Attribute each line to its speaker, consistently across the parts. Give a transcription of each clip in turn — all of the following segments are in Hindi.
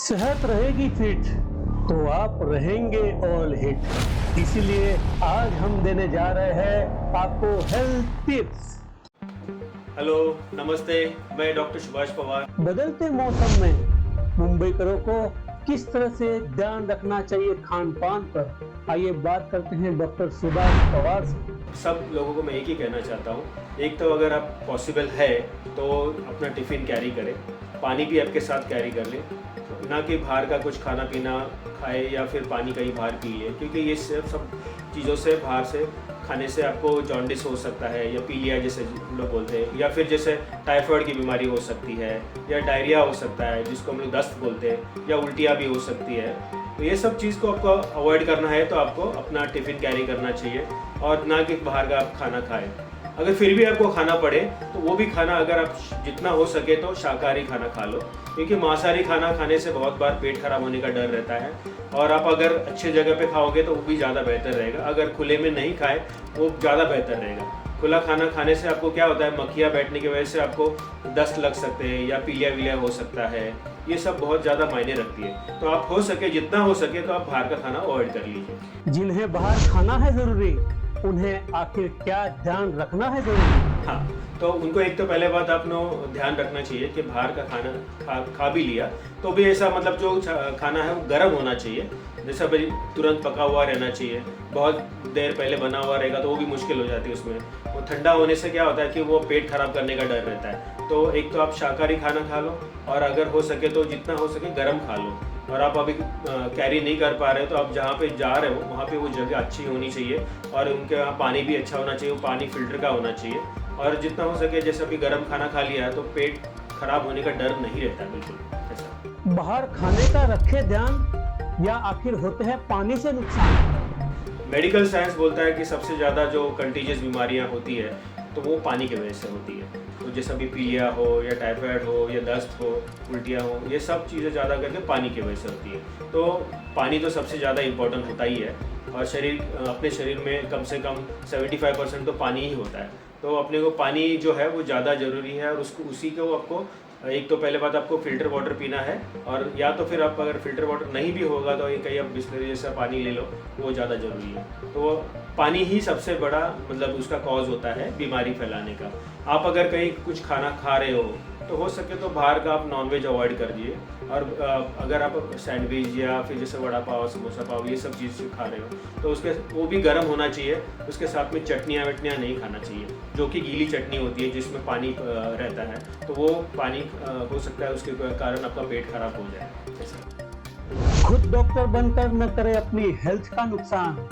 Speaker 1: सेहत रहेगी फिट तो आप रहेंगे ऑल हिट। इसीलिए आज हम देने जा रहे हैं आपको हेल्थ टिप्स।
Speaker 2: हेलो, नमस्ते। मैं डॉक्टर सुभाष पवार।
Speaker 1: बदलते मौसम में मुंबईकरों को किस तरह से ध्यान रखना चाहिए खान पान पर, आइए बात करते हैं डॉक्टर सुभाष पवार से।
Speaker 2: सब लोगों को मैं एक ही कहना चाहता हूँ, एक तो अगर आप पॉसिबल है तो अपना टिफ़िन कैरी करें, पानी भी आपके साथ कैरी कर लें, ना कि बाहर का कुछ खाना पीना खाए या फिर पानी कहीं बाहर पी ले, क्योंकि ये सब चीज़ों से बाहर से खाने से आपको जॉन्डिस हो सकता है या पीलिया जैसे लोग बोलते हैं, या फिर जैसे टाइफाइड की बीमारी हो सकती है, या डायरिया हो सकता है जिसको हम लोग दस्त बोलते हैं, या उल्टियाँ भी हो सकती है। तो ये सब चीज़ को आपको अवॉइड करना है तो आपको अपना टिफ़िन कैरी करना चाहिए और ना कि बाहर का आप खाना खाएं। अगर फिर भी आपको खाना पड़े तो वो भी खाना अगर आप जितना हो सके तो शाकाहारी खाना खा लो, क्योंकि मांसाहारी खाना खाने से बहुत बार पेट खराब होने का डर रहता है। और आप अगर अच्छे जगह पे खाओगे तो वो भी ज़्यादा बेहतर रहेगा। अगर खुले में नहीं खाए वो ज़्यादा बेहतर रहेगा। खुला खाना खाने से आपको क्या होता है, मक्खियाँ बैठने की वजह से आपको दस्त लग सकते हैं या पीलिया विलिया हो सकता है। ये सब बहुत ज़्यादा मायने रखती है। तो आप हो सके जितना हो सके तो आप बाहर का खाना अवॉइड कर लीजिए।
Speaker 1: जिन्हें बाहर खाना है जरूरी, उन्हें आखिर क्या ध्यान रखना है जरूरी?
Speaker 2: हाँ, तो उनको एक तो पहले बात आपने ध्यान रखना चाहिए कि बाहर का खाना खा भी लिया तो भी ऐसा मतलब जो खाना है वो गर्म होना चाहिए। जैसा भाई तुरंत पका हुआ रहना चाहिए, बहुत देर पहले बना हुआ रहेगा तो वो भी मुश्किल हो जाती है उसमें। वो ठंडा होने से क्या होता है कि वो पेट खराब करने का डर रहता है। तो एक तो आप शाकाहारी खाना खा लो और अगर हो सके तो जितना हो सके गर्म खा लो। और आप अभी कैरी नहीं कर पा रहे हो तो आप जहाँ पे जा रहे हो वहाँ पे वो जगह अच्छी होनी चाहिए और उनके वहाँ पानी भी अच्छा होना चाहिए, वो पानी फिल्टर का होना चाहिए। और जितना हो सके जैसे अभी गर्म खाना खा लिया है तो पेट खराब होने का डर नहीं रहता है बिल्कुल ऐसा।
Speaker 1: बाहर खाने का रखे ध्यान या आखिर होते हैं पानी से नुकसान?
Speaker 2: मेडिकल साइंस बोलता है कि सबसे ज़्यादा जो कंटीजियस बीमारियाँ होती है तो वो पानी की वजह से होती है। तो जैसा भी पीलिया हो या टाइफाइड हो या दस्त हो, उल्टियाँ हो, ये सब चीज़ें ज़्यादा करके पानी की वजह से होती है। तो पानी तो सबसे ज़्यादा इम्पोर्टेंट होता ही है और अपने शरीर में कम से कम 75% तो पानी ही होता है। तो अपने को पानी जो है वो ज़्यादा ज़रूरी है और उसी को आपको एक तो पहले बात आपको फ़िल्टर वाटर पीना है, और या तो फिर आप अगर फ़िल्टर वाटर नहीं भी होगा तो कहीं आप बिस्लरी जैसा पानी ले लो, वो ज़्यादा ज़रूरी है। तो पानी ही सबसे बड़ा मतलब उसका कॉज होता है बीमारी फैलाने का। आप अगर कहीं कुछ खाना खा रहे हो तो हो सके तो बाहर का आप नॉनवेज अवॉइड कर दिए। और अगर आप सैंडविच या फिर जैसे वड़ा पाव, समोसा पाव, ये सब चीज़ खा रहे हो तो उसके वो भी गर्म होना चाहिए। उसके साथ में चटनियाँ वटनियाँ नहीं खाना चाहिए, जो कि गीली चटनी होती है जिसमें पानी रहता है। तो वो पानी हो सकता है उसके कारण आपका पेट खराब हो जाए ऐसा।
Speaker 1: खुद डॉक्टर बनकर न करे अपनी हेल्थ का नुकसान,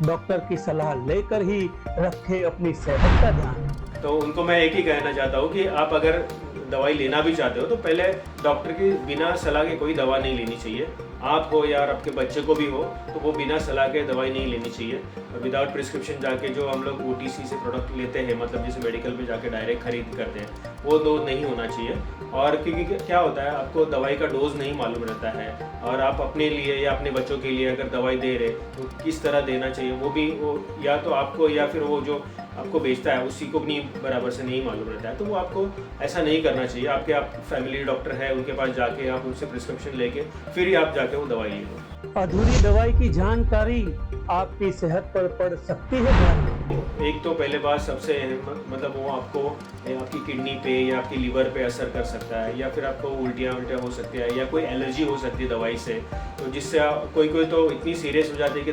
Speaker 1: डॉक्टर की सलाह लेकर ही रखे अपनी सेहत का ध्यान।
Speaker 2: तो उनको मैं एक ही कहना चाहता हूँ कि आप अगर दवाई लेना भी चाहते हो तो पहले डॉक्टर की बिना सलाह के कोई दवा नहीं लेनी चाहिए। आप हो या आपके बच्चे को भी हो तो वो बिना सलाह के दवाई नहीं लेनी चाहिए। विदाउट प्रिस्क्रिप्शन जाके जो हम लोग OTC से प्रोडक्ट लेते हैं, मतलब जैसे मेडिकल में जाके डायरेक्ट खरीद करते हैं, वो दो नहीं होना चाहिए। और क्योंकि क्या होता है, आपको दवाई का डोज नहीं मालूम रहता है और आप अपने लिए या अपने बच्चों के लिए अगर दवाई दे रहे तो किस तरह देना चाहिए वो या तो आपको या फिर वो जो आपको बेचता है उसी को भी बराबर से नहीं मालूम रहता है। तो वो आपको ऐसा नहीं करना चाहिए। आप फैमिली डॉक्टर है उनके पास जाके आप उनसे प्रिस्क्रिप्शन लेके फिर ही आप जाके वो दवाई ले लो।
Speaker 1: अधूरी दवाई की जानकारी आपकी सेहत पर पड़ सकती है भारी।
Speaker 2: एक तो पहले बात सबसे मतलब वो आपको आपकी किडनी पे या आपकी लीवर पे असर कर सकता है, या फिर आपको उल्टियाँ हो सकती है, या कोई एलर्जी हो सकती है दवाई से। तो जिससे कोई तो इतनी सीरियस हो जाती है कि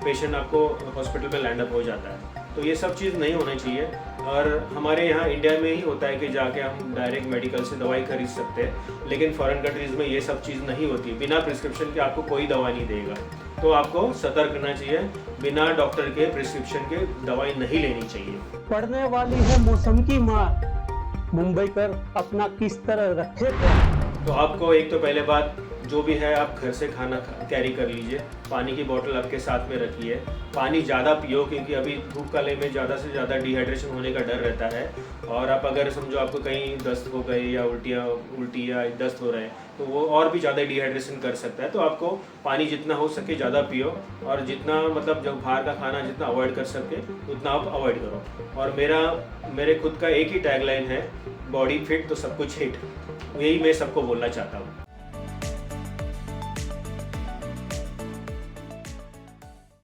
Speaker 2: पेशेंट आपको हॉस्पिटल में लैंड अप हो जाता है। तो ये सब चीज़ नहीं होनी चाहिए। और हमारे यहाँ इंडिया में ही होता है कि जाके हम डायरेक्ट मेडिकल से दवाई खरीद सकते हैं, लेकिन फॉरेन कंट्रीज़ में ये सब चीज़ नहीं होती। बिना प्रिस्क्रिप्शन के आपको कोई दवा नहीं देगा। तो आपको सतर्क रहना चाहिए, बिना डॉक्टर के प्रिस्क्रिप्शन के दवाई नहीं लेनी चाहिए।
Speaker 1: पड़ने वाली है मौसम की मार, मुंबईकर अपना किस तरह रखे ध्यान?
Speaker 2: तो आपको एक तो पहले बात जो भी है आप घर से खाना कैरी कर लीजिए। पानी की बोतल आपके साथ में रखिए। पानी ज़्यादा पियो, क्योंकि अभी धूप काले में ज़्यादा से ज़्यादा डिहाइड्रेशन होने का डर रहता है। और आप अगर समझो आपको कहीं दस्त हो गई या उल्टी या दस्त हो रहे हैं तो वो और भी ज़्यादा डिहाइड्रेशन कर सकता है। तो आपको पानी जितना हो सके ज़्यादा पियो, और जितना मतलब जब बाहर का खाना जितना अवॉइड कर सके उतना आप अवॉइड करो। और मेरे खुद का एक ही टैगलाइन है, बॉडी फिट तो सब कुछ हिट। यही मैं सबको बोलना चाहता हूँ।